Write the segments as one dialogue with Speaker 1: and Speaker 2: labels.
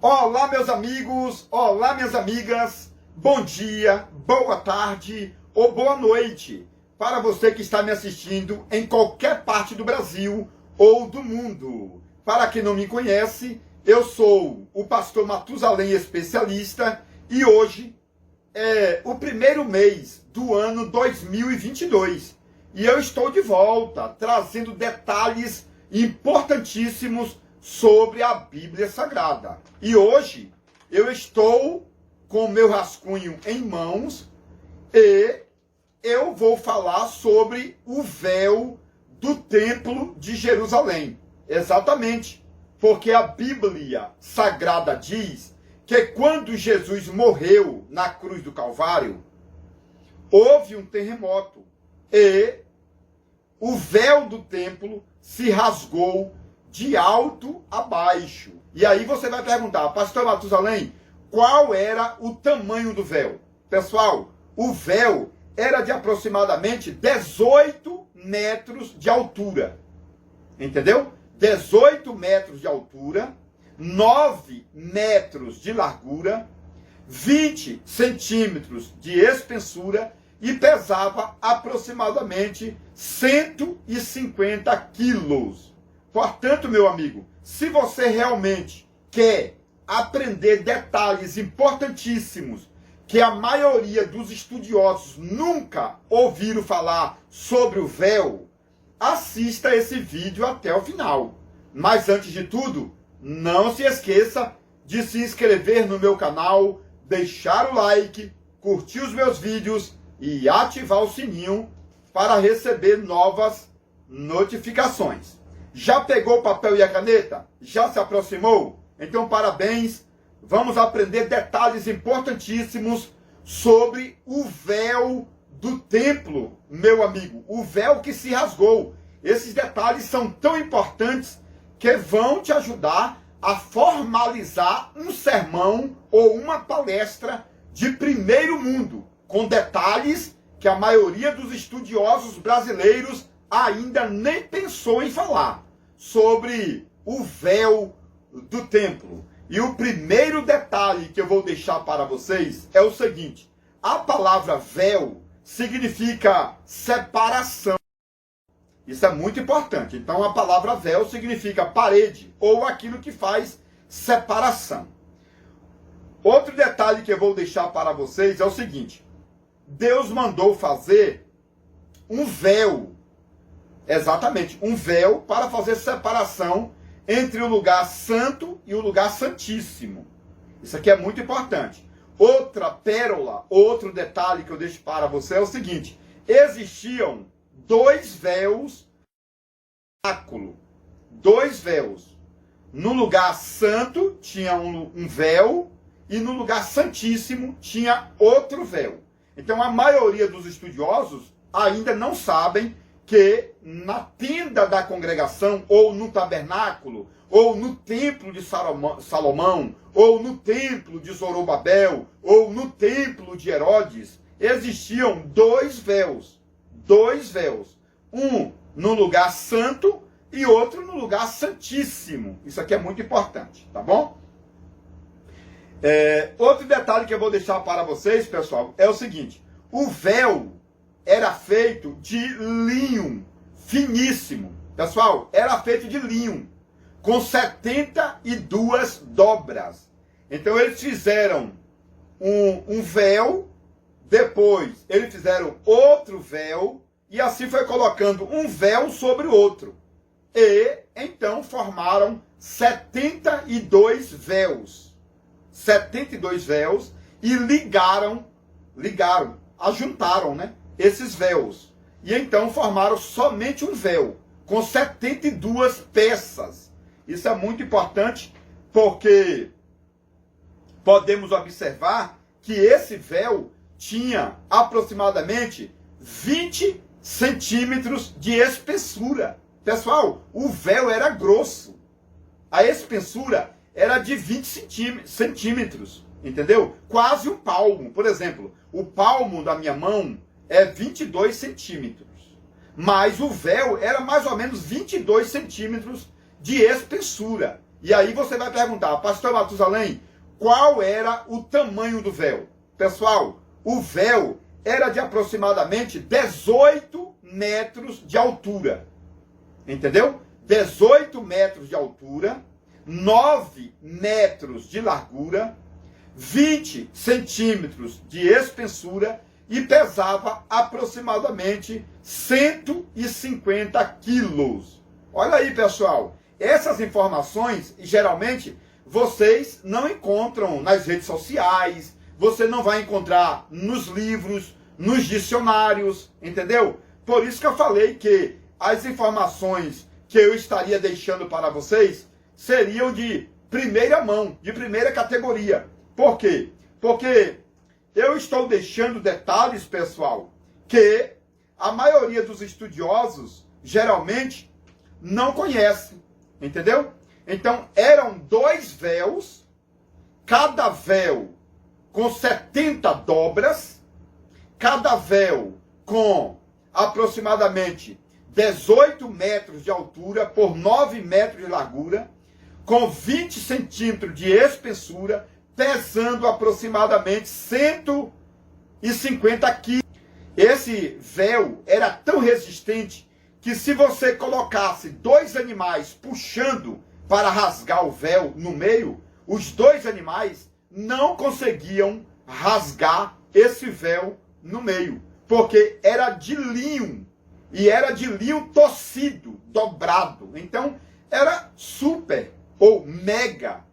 Speaker 1: Olá, meus amigos, olá, minhas amigas, bom dia, boa tarde ou boa noite para você que está me assistindo em qualquer parte do Brasil ou do mundo. Para quem não me conhece, eu sou o pastor Matusalém Especialista e hoje é o primeiro mês do ano 2022 e eu estou de volta trazendo detalhes importantíssimos sobre a Bíblia Sagrada. E hoje eu estou com o meu rascunho em mãos e eu vou falar sobre o véu do Templo de Jerusalém. Exatamente, porque a Bíblia Sagrada diz que quando Jesus morreu na cruz do Calvário, houve um terremoto e o véu do templo se rasgou de alto a baixo. E aí você vai perguntar, pastor Matusalém, qual era o tamanho do véu? Pessoal, o véu era de aproximadamente 18 metros de altura. Entendeu? 18 metros de altura, 9 metros de largura, 20 centímetros de espessura e pesava aproximadamente 150 quilos. Portanto, meu amigo, se você realmente quer aprender detalhes importantíssimos que a maioria dos estudiosos nunca ouviram falar sobre o véu, assista esse vídeo até o final. Mas antes de tudo, não se esqueça de se inscrever no meu canal, deixar o like, curtir os meus vídeos e ativar o sininho para receber novas notificações. Já pegou o papel e a caneta? Já se aproximou? Então, parabéns! Vamos aprender detalhes importantíssimos sobre o véu do templo, meu amigo. O véu que se rasgou. Esses detalhes são tão importantes que vão te ajudar a formalizar um sermão ou uma palestra de primeiro mundo, com detalhes que a maioria dos estudiosos brasileiros ainda nem pensou em falar sobre o véu do templo. E o primeiro detalhe que eu vou deixar para vocês é o seguinte: a palavra véu significa separação. Isso é muito importante. Então a palavra véu significa parede ou aquilo que faz separação. Outro detalhe que eu vou deixar para vocês é o seguinte: Deus mandou fazer um véu. Exatamente, um véu para fazer separação entre o lugar santo e o lugar santíssimo. Isso aqui é muito importante. Outra pérola, outro detalhe que eu deixo para você é o seguinte: existiam dois véus no tabernáculo. Dois véus. No lugar santo tinha um véu e no lugar santíssimo tinha outro véu. Então a maioria dos estudiosos ainda não sabem que na tenda da congregação, ou no tabernáculo, ou no templo de Salomão, ou no templo de Zorobabel, ou no templo de Herodes, existiam dois véus. Dois véus. Um no lugar santo e outro no lugar santíssimo. Isso aqui é muito importante, tá bom? Outro detalhe que eu vou deixar para vocês, pessoal, é o seguinte: o véu era feito de linho finíssimo. Pessoal, era feito de linho, com 72 dobras. Então eles fizeram um véu, depois eles fizeram outro véu, e assim foi colocando um véu sobre o outro. E então formaram 72 véus. 72 véus e ajuntaram, né, esses véus. E então formaram somente um véu, com 72 peças. Isso é muito importante, porque podemos observar que esse véu tinha aproximadamente 20 centímetros de espessura. Pessoal, o véu era grosso. A espessura era de 20 centímetros, entendeu? Quase um palmo. Por exemplo, o palmo da minha mão é 22 centímetros. Mas o véu era mais ou menos 22 centímetros de espessura. E aí você vai perguntar, pastor Matusalém, qual era o tamanho do véu? Pessoal, o véu era de aproximadamente 18 metros de altura. Entendeu? 18 metros de altura, 9 metros de largura, 20 centímetros de espessura e pesava aproximadamente 150 quilos. Olha aí, pessoal, essas informações, geralmente, vocês não encontram nas redes sociais, você não vai encontrar nos livros, nos dicionários, entendeu? Por isso que eu falei que as informações que eu estaria deixando para vocês seriam de primeira mão, de primeira categoria. Por quê? Porque eu estou deixando detalhes, pessoal, que a maioria dos estudiosos geralmente não conhece, entendeu? Então, eram 2 véus, cada véu com 70 dobras, cada véu com aproximadamente 18 metros de altura por 9 metros de largura, com 20 centímetros de espessura, pesando aproximadamente 150 quilos. Esse véu era tão resistente que se você colocasse 2 animais puxando para rasgar o véu no meio, os 2 animais não conseguiam rasgar esse véu no meio, porque era de linho, e era de linho torcido, dobrado. Então, era super ou mega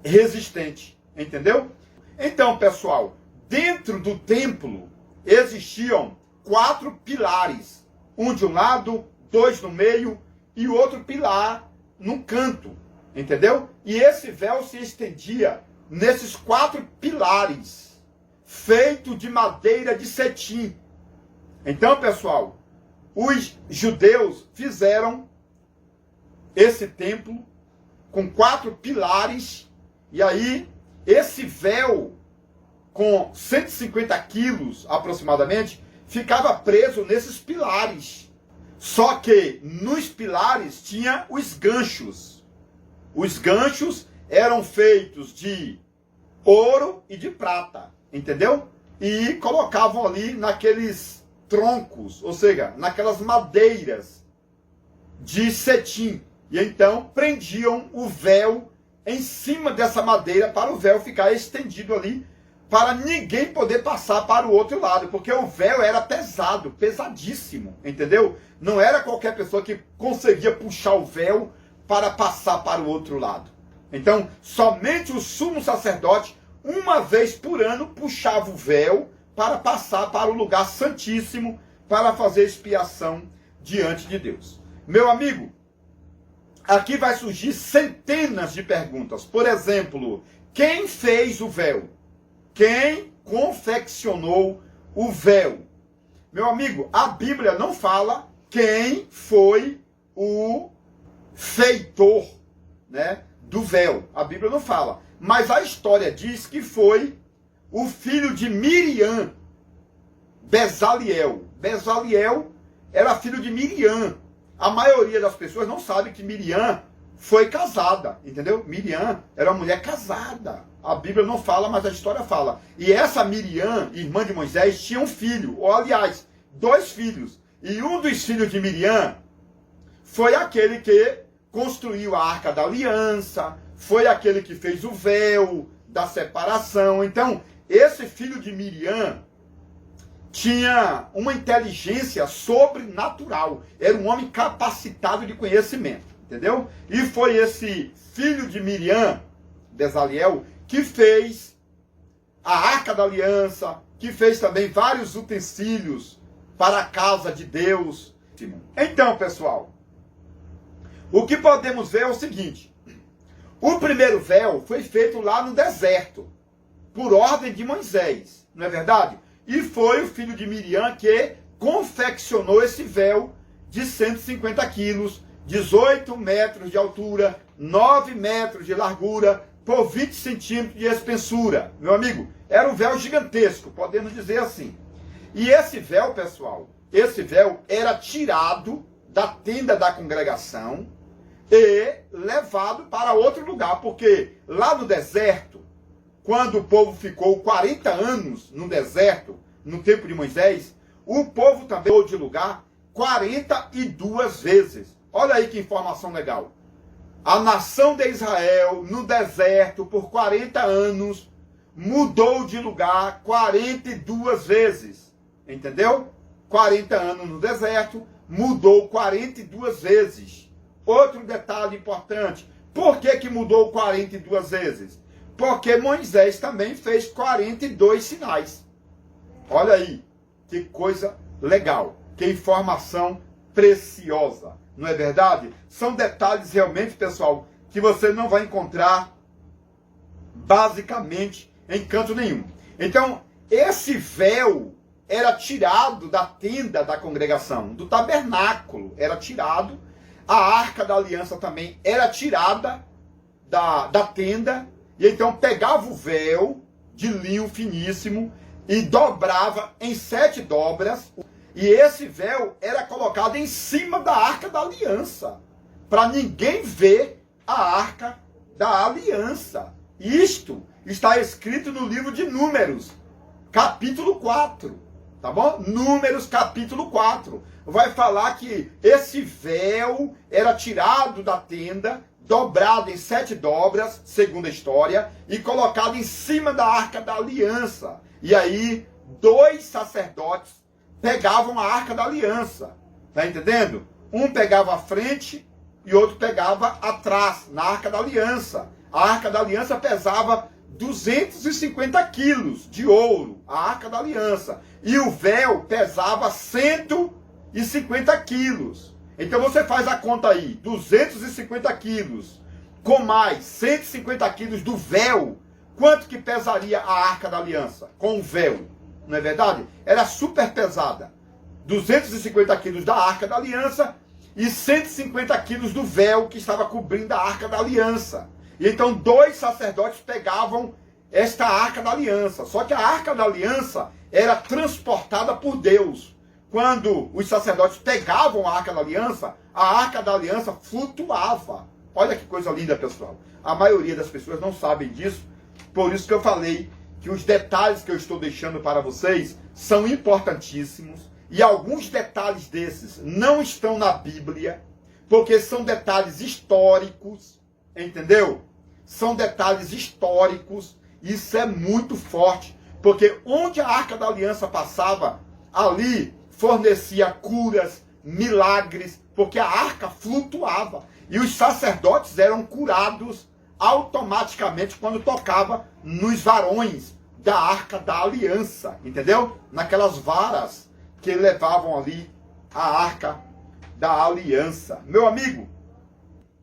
Speaker 1: resistente, entendeu? Então, pessoal, dentro do templo existiam 4 pilares, um de um lado, 2 no meio e o outro pilar no canto, entendeu? E esse véu se estendia nesses 4 pilares, feito de madeira de cetim. Então, pessoal, os judeus fizeram esse templo com 4 pilares, e aí esse véu com 150 quilos aproximadamente ficava preso nesses pilares. Só que nos pilares tinha os ganchos. Os ganchos eram feitos de ouro e de prata, entendeu? E colocavam ali naqueles troncos, ou seja, naquelas madeiras de cetim. E então prendiam o véu em cima dessa madeira para o véu ficar estendido ali, para ninguém poder passar para o outro lado, porque o véu era pesado, pesadíssimo, entendeu? Não era qualquer pessoa que conseguia puxar o véu para passar para o outro lado. Então, somente o sumo sacerdote, uma vez por ano, puxava o véu para passar para o lugar santíssimo, para fazer expiação diante de Deus. Meu amigo, aqui vai surgir centenas de perguntas. Por exemplo, quem fez o véu? Quem confeccionou o véu? Meu amigo, a Bíblia não fala quem foi o feitor, né, do véu. A Bíblia não fala. Mas a história diz que foi o filho de Miriam, Bezaliel. Bezaliel era filho de Miriam. A maioria das pessoas não sabe que Miriam foi casada, entendeu? Miriam era uma mulher casada. A Bíblia não fala, mas a história fala. E essa Miriam, irmã de Moisés, tinha um filho, ou aliás, 2 filhos. E um dos filhos de Miriam foi aquele que construiu a Arca da Aliança, foi aquele que fez o véu da separação. Então, esse filho de Miriam tinha uma inteligência sobrenatural. Era um homem capacitado de conhecimento, entendeu? E foi esse filho de Miriam, Bezaliel, que fez a Arca da Aliança, que fez também vários utensílios para a casa de Deus. Então, pessoal, o que podemos ver é o seguinte: o primeiro véu foi feito lá no deserto, por ordem de Moisés, não é verdade? E foi o filho de Miriam que confeccionou esse véu de 150 quilos, 18 metros de altura, 9 metros de largura, por 20 centímetros de espessura. Meu amigo, era um véu gigantesco, podemos dizer assim. E esse véu, pessoal, esse véu era tirado da tenda da congregação, e levado para outro lugar, porque lá no deserto, quando o povo ficou 40 anos no deserto, no tempo de Moisés, o povo também mudou de lugar 42 vezes. Olha aí que informação legal. A nação de Israel, no deserto, por 40 anos, mudou de lugar 42 vezes. Entendeu? 40 anos no deserto, mudou 42 vezes. Outro detalhe importante. Por que mudou 42 vezes? Porque Moisés também fez 42 sinais. Olha aí, que coisa legal, que informação preciosa, não é verdade? São detalhes realmente, pessoal, que você não vai encontrar basicamente em canto nenhum. Então, esse véu era tirado da tenda da congregação, do tabernáculo, era tirado. A arca da aliança também era tirada da tenda, e então pegava o véu de linho finíssimo e dobrava em 7 dobras, e esse véu era colocado em cima da arca da aliança, para ninguém ver a arca da aliança. Isto está escrito no livro de Números, capítulo 4, tá bom? Números, capítulo 4, vai falar que esse véu era tirado da tenda, dobrado em 7 dobras, segundo a história, e colocado em cima da arca da aliança. E aí, 2 sacerdotes pegavam a arca da aliança. Tá entendendo? Um pegava a frente e outro pegava atrás, na arca da aliança. A arca da aliança pesava 250 quilos de ouro, a arca da aliança. E o véu pesava 150 quilos. Então você faz a conta aí, 250 quilos com mais 150 quilos do véu, quanto que pesaria a arca da aliança com o véu? Não é verdade? Era super pesada. 250 quilos da arca da aliança e 150 quilos do véu que estava cobrindo a arca da aliança. E então 2 sacerdotes pegavam esta arca da aliança. Só que a arca da aliança era transportada por Deus. Quando os sacerdotes pegavam a arca da aliança flutuava. Olha que coisa linda, pessoal. A maioria das pessoas não sabem disso. Por isso que eu falei que os detalhes que eu estou deixando para vocês são importantíssimos. E alguns detalhes desses não estão na Bíblia, porque são detalhes históricos, entendeu? São detalhes históricos. Isso é muito forte, porque onde a arca da aliança passava, ali fornecia curas, milagres, porque a arca flutuava. E os sacerdotes eram curados automaticamente quando tocava nos varões da arca da aliança, entendeu? Naquelas varas que levavam ali a arca da aliança. Meu amigo,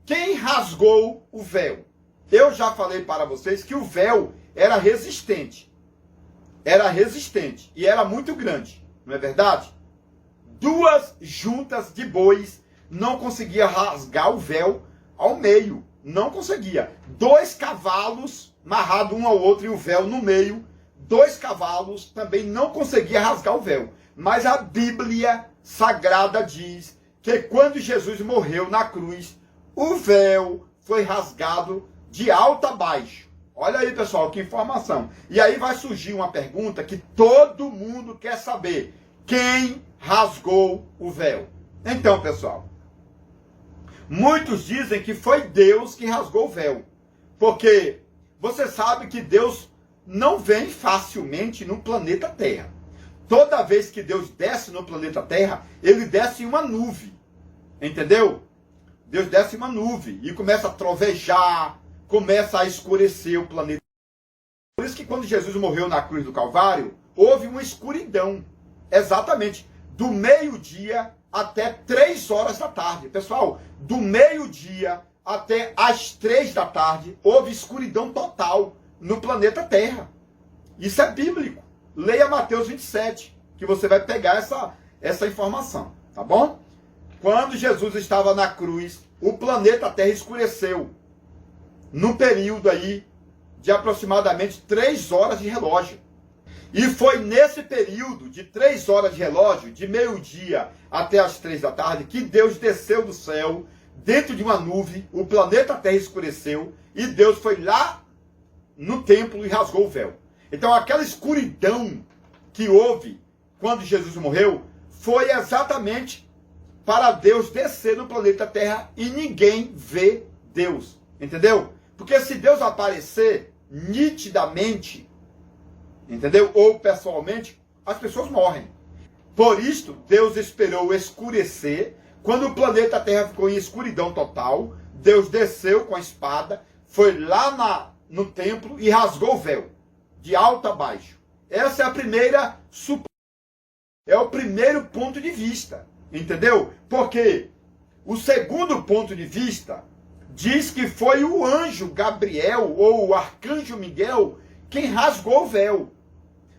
Speaker 1: quem rasgou o véu? Eu já falei para vocês que o véu era resistente. Era resistente e era muito grande, não é verdade? 2 juntas de bois não conseguia rasgar o véu ao meio. Não conseguia. 2 cavalos amarrados um ao outro e o véu no meio. 2 cavalos também não conseguia rasgar o véu. Mas a Bíblia Sagrada diz que quando Jesus morreu na cruz, o véu foi rasgado de alto a baixo. Olha aí, pessoal, que informação. E aí vai surgir uma pergunta que todo mundo quer saber. Quem rasgou o véu? Então, pessoal, muitos dizem que foi Deus que rasgou o véu. Porque você sabe que Deus não vem facilmente no planeta Terra. Toda vez que Deus desce no planeta Terra, ele desce em uma nuvem. Entendeu? Deus desce em uma nuvem e começa a trovejar, começa a escurecer o planeta. Por isso que quando Jesus morreu na cruz do Calvário, houve uma escuridão. Exatamente. Do meio-dia até 3 horas da tarde. Pessoal, do meio-dia até as 3 da tarde, houve escuridão total no planeta Terra. Isso é bíblico. Leia Mateus 27, que você vai pegar essa informação, tá bom? Quando Jesus estava na cruz, o planeta Terra escureceu. Num período aí de aproximadamente 3 horas de relógio. E foi nesse período de 3 horas de relógio, de meio-dia até as 3 da tarde, que Deus desceu do céu, dentro de uma nuvem, o planeta Terra escureceu e Deus foi lá no templo e rasgou o véu. Então aquela escuridão que houve quando Jesus morreu foi exatamente para Deus descer no planeta Terra e ninguém vê Deus. Entendeu? Porque se Deus aparecer nitidamente, entendeu? Ou pessoalmente, as pessoas morrem. Por isto, Deus esperou escurecer. Quando o planeta Terra ficou em escuridão total, Deus desceu com a espada, foi lá no templo e rasgou o véu, de alto a baixo. Essa é a primeira suposição. É o primeiro ponto de vista, entendeu? Porque o segundo ponto de vista diz que foi o anjo Gabriel ou o arcanjo Miguel quem rasgou o véu.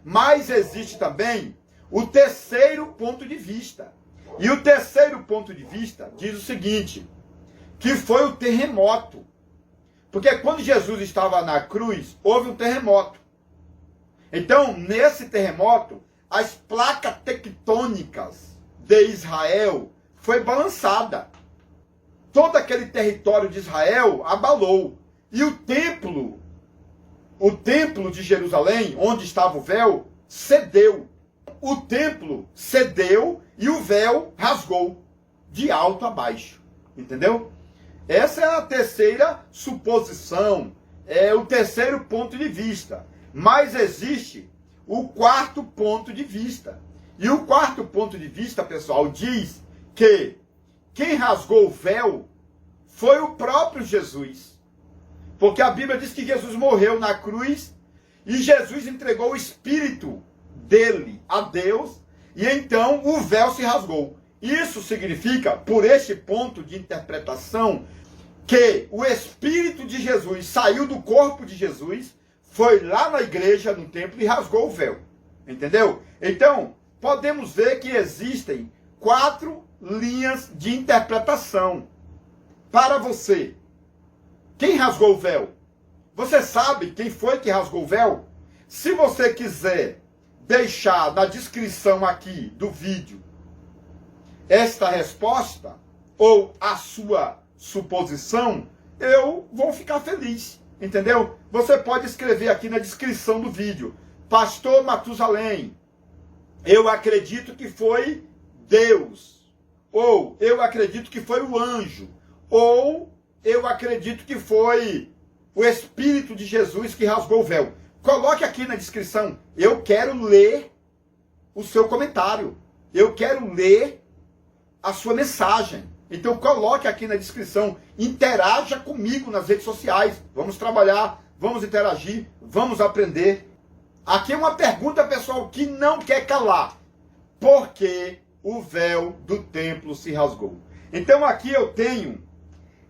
Speaker 1: Mas existe também o terceiro ponto de vista. E o terceiro ponto de vista diz o seguinte, que foi o terremoto. Porque quando Jesus estava na cruz, houve um terremoto. Então, nesse terremoto, as placas tectônicas de Israel foi balançada. Todo aquele território de Israel abalou. E o templo de Jerusalém, onde estava o véu, cedeu. O templo cedeu e o véu rasgou de alto a baixo. Entendeu? Essa é a terceira suposição, é o terceiro ponto de vista. Mas existe o quarto ponto de vista. E o quarto ponto de vista, pessoal, diz que quem rasgou o véu foi o próprio Jesus. Porque a Bíblia diz que Jesus morreu na cruz e Jesus entregou o Espírito dele a Deus e então o véu se rasgou. Isso significa, por este ponto de interpretação, que o Espírito de Jesus saiu do corpo de Jesus, foi lá na igreja, no templo e rasgou o véu. Entendeu? Então, podemos ver que existem 4 linhas de interpretação. Para você, quem rasgou o véu? Você sabe quem foi que rasgou o véu? Se você quiser deixar na descrição aqui do vídeo esta resposta, ou a sua suposição, eu vou ficar feliz, entendeu? Você pode escrever aqui na descrição do vídeo, Pastor Matusalém, eu acredito que foi Deus, ou eu acredito que foi o anjo, ou eu acredito que foi o Espírito de Jesus que rasgou o véu. Coloque aqui na descrição. Eu quero ler o seu comentário. Eu quero ler a sua mensagem. Então coloque aqui na descrição. Interaja comigo nas redes sociais. Vamos trabalhar, vamos interagir, vamos aprender. Aqui é uma pergunta, pessoal, que não quer calar. Por que o véu do templo se rasgou? Então aqui eu tenho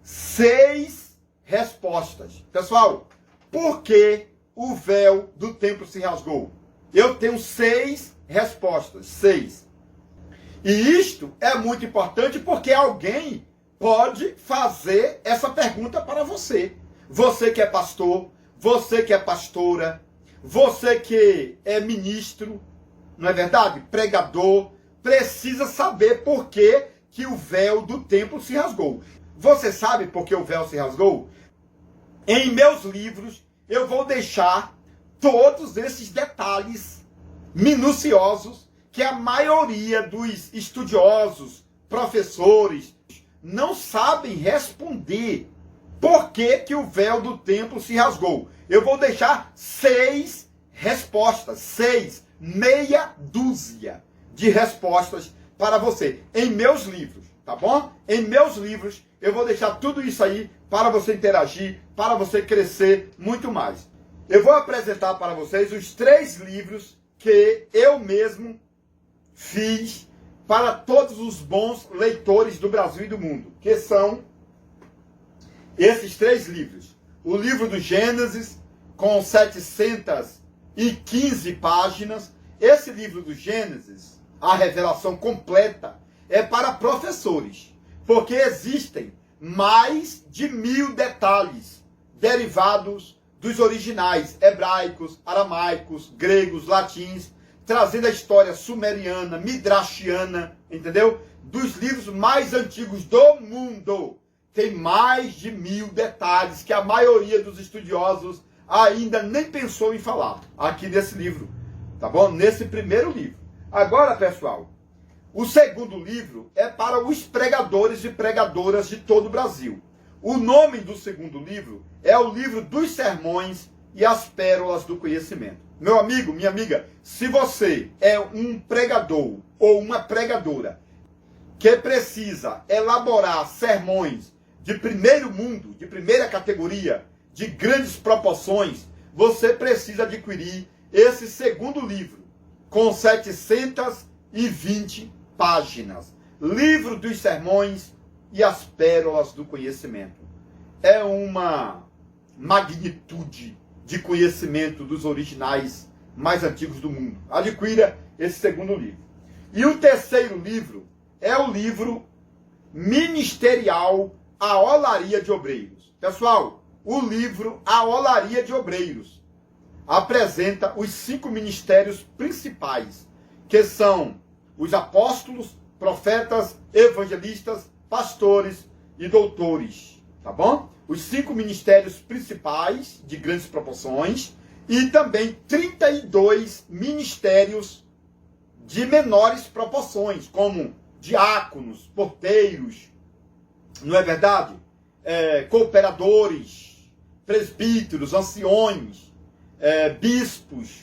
Speaker 1: 6 respostas. Pessoal, por que o véu do templo se rasgou? Eu tenho 6 respostas. 6. E isto é muito importante porque alguém pode fazer essa pergunta para você. Você que é pastor, você que é pastora, você que é ministro, não é verdade? Pregador, precisa saber por que o véu do templo se rasgou. Você sabe por que o véu se rasgou? Em meus livros, eu vou deixar todos esses detalhes minuciosos que a maioria dos estudiosos, professores, não sabem responder por que o véu do templo se rasgou. Eu vou deixar 6 respostas, 6, meia dúzia de respostas para você, em meus livros, tá bom? Em meus livros, eu vou deixar tudo isso aí para você interagir, para você crescer muito mais. Eu vou apresentar para vocês os 3 livros que eu mesmo fiz para todos os bons leitores do Brasil e do mundo, que são esses 3 livros. O livro do Gênesis, com 715 páginas. Esse livro do Gênesis, a revelação completa, é para professores, porque existem mais de 1000 detalhes derivados dos originais hebraicos, aramaicos, gregos, latins, trazendo a história sumeriana, midrashiana, entendeu? Dos livros mais antigos do mundo. tem mais de 1000 detalhes que a maioria dos estudiosos ainda nem pensou em falar aqui nesse livro, tá bom? Nesse primeiro livro. Agora, pessoal, o segundo livro é para os pregadores e pregadoras de todo o Brasil. O nome do segundo livro é o livro dos sermões e as pérolas do conhecimento. Meu amigo, minha amiga, se você é um pregador ou uma pregadora que precisa elaborar sermões de primeiro mundo, de primeira categoria, de grandes proporções, você precisa adquirir esse segundo livro, com 720 páginas. Livro dos sermões e as pérolas do conhecimento. É uma magnitude de conhecimento dos originais mais antigos do mundo. Adquira esse segundo livro. E o terceiro livro é o livro ministerial A Olaria de Obreiros. Pessoal, o livro A Olaria de Obreiros apresenta os 5 ministérios principais, que são os apóstolos, profetas, evangelistas, pastores e doutores, tá bom? Os 5 ministérios principais de grandes proporções e também 32 ministérios de menores proporções, como diáconos, porteiros, não é verdade? Cooperadores, presbíteros, anciões, bispos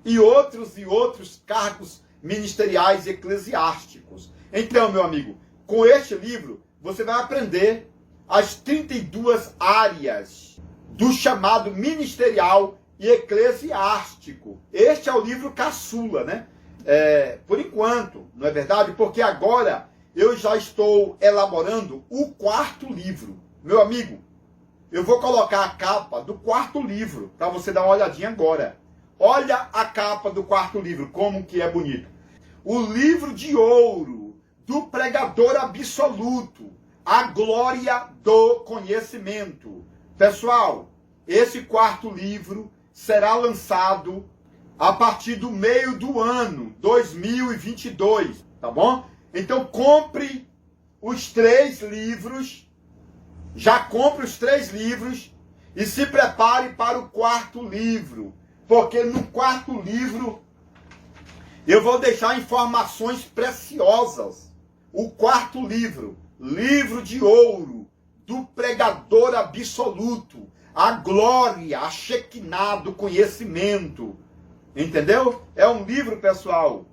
Speaker 1: e outros cargos ministeriais e eclesiásticos. Então, meu amigo, com este livro você vai aprender as 32 áreas do chamado ministerial e eclesiástico. Este é o livro caçula, né? Por enquanto, não é verdade? Porque agora eu já estou elaborando o 4º livro. Meu amigo, eu vou colocar a capa do 4º livro para você dar uma olhadinha agora. Olha a capa do 4º livro, como que é bonito. O livro de ouro do pregador absoluto, a glória do conhecimento. Pessoal, esse 4º livro será lançado a partir do meio do ano 2022, tá bom? Então compre os 3 livros, já compre os 3 livros e se prepare para o 4º livro, porque no 4º livro eu vou deixar informações preciosas. O 4º livro, livro de ouro do pregador absoluto, a glória, a Shekinah do conhecimento. Entendeu? É um livro, pessoal,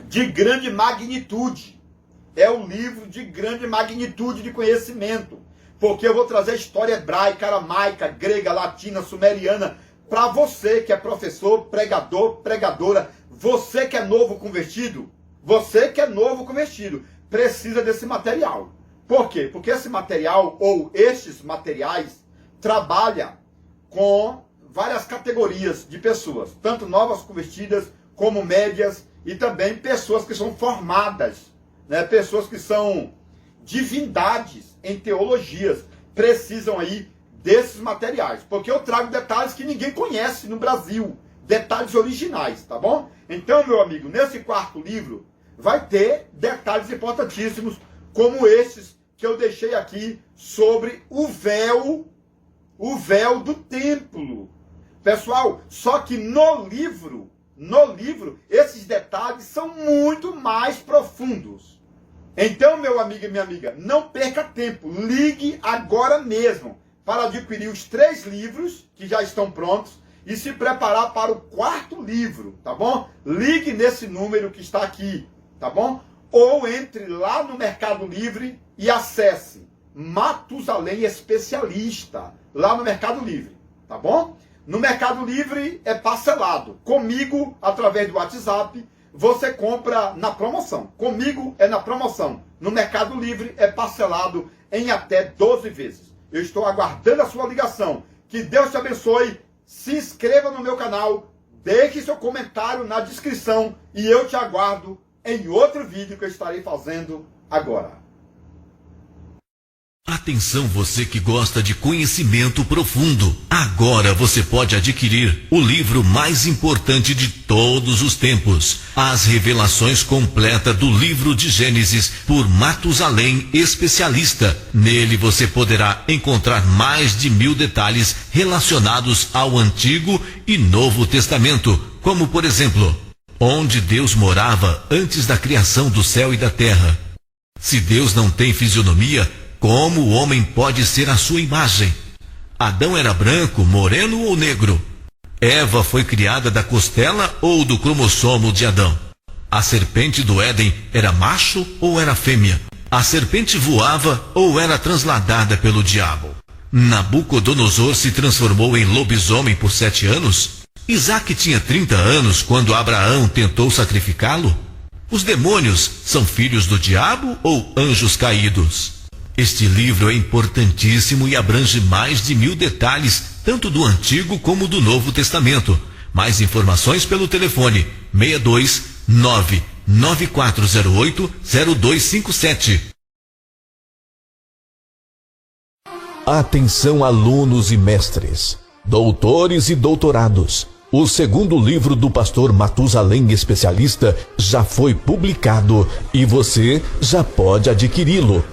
Speaker 1: de grande magnitude. É um livro de grande magnitude de conhecimento. Porque eu vou trazer história hebraica, aramaica, grega, latina, sumeriana, para você que é professor, pregador, pregadora, você que é novo convertido, precisa desse material. Por quê? Porque esse material, ou estes materiais, trabalha com várias categorias de pessoas, tanto novas convertidas, como médias, e também pessoas que são formadas, né? Pessoas que são divindades em teologias, precisam aí desses materiais, porque eu trago detalhes que ninguém conhece no Brasil, detalhes originais, tá bom? Então, meu amigo, nesse 4º livro, vai ter detalhes importantíssimos, como esses que eu deixei aqui sobre o véu do templo. Pessoal, só que no livro, esses detalhes são muito mais profundos. Então, meu amigo e minha amiga, não perca tempo, ligue agora mesmo para adquirir os 3 livros que já estão prontos e se preparar para o 4º livro, tá bom? Ligue nesse número que está aqui, tá bom? Ou entre lá no Mercado Livre e acesse Matusalém Especialista, lá no Mercado Livre, tá bom? No Mercado Livre é parcelado. Comigo, através do WhatsApp, você compra na promoção. Comigo é na promoção. No Mercado Livre é parcelado em até 12 vezes. Eu estou aguardando a sua ligação. Que Deus te abençoe. Se inscreva no meu canal. Deixe seu comentário na descrição. E eu te aguardo em outro vídeo que eu estarei fazendo agora.
Speaker 2: Atenção, você que gosta de conhecimento profundo. Agora você pode adquirir o livro mais importante de todos os tempos, As Revelações Completa do Livro de Gênesis, por Matusalém Especialista. Nele você poderá encontrar mais de 1000 detalhes relacionados ao Antigo e Novo Testamento, como por exemplo, onde Deus morava antes da criação do céu e da terra. Se Deus não tem fisionomia, como o homem pode ser a sua imagem? Adão era branco, moreno ou negro? Eva foi criada da costela ou do cromossomo de Adão? A serpente do Éden era macho ou era fêmea? A serpente voava ou era transladada pelo diabo? Nabucodonosor se transformou em lobisomem por 7 anos? Isaac tinha 30 anos quando Abraão tentou sacrificá-lo? Os demônios são filhos do diabo ou anjos caídos? Este livro é importantíssimo e abrange mais de 1000 detalhes, tanto do Antigo como do Novo Testamento. Mais informações pelo telefone 62 99408 0257.
Speaker 3: Atenção, alunos e mestres, doutores e doutorados. O segundo livro do pastor Matusalém Especialista já foi publicado e você já pode adquiri-lo.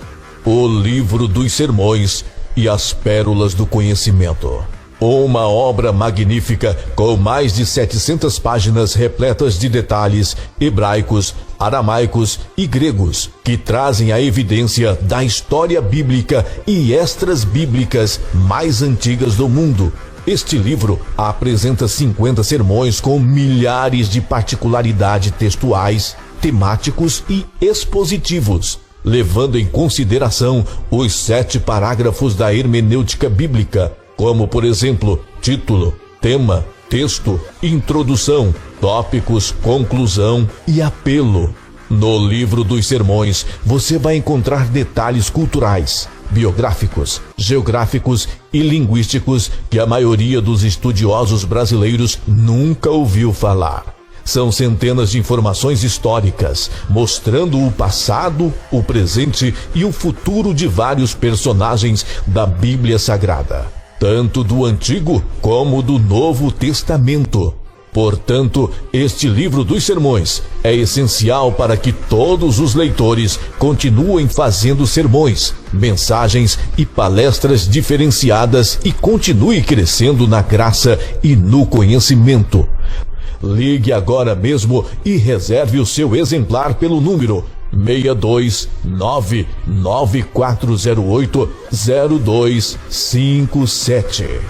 Speaker 3: O Livro dos Sermões e as Pérolas do Conhecimento. Uma obra magnífica com mais de 700 páginas repletas de detalhes hebraicos, aramaicos e gregos que trazem a evidência da história bíblica e extras bíblicas mais antigas do mundo. Este livro apresenta 50 sermões com milhares de particularidades textuais, temáticos e expositivos, levando em consideração os 7 parágrafos da hermenêutica bíblica, como por exemplo, título, tema, texto, introdução, tópicos, conclusão e apelo. No Livro dos Sermões, você vai encontrar detalhes culturais, biográficos, geográficos e linguísticos que a maioria dos estudiosos brasileiros nunca ouviu falar. São centenas de informações históricas, mostrando o passado, o presente e o futuro de vários personagens da Bíblia Sagrada, tanto do Antigo como do Novo Testamento. Portanto, este livro dos sermões é essencial para que todos os leitores continuem fazendo sermões, mensagens e palestras diferenciadas e continue crescendo na graça e no conhecimento. Ligue agora mesmo e reserve o seu exemplar pelo número 62994080257.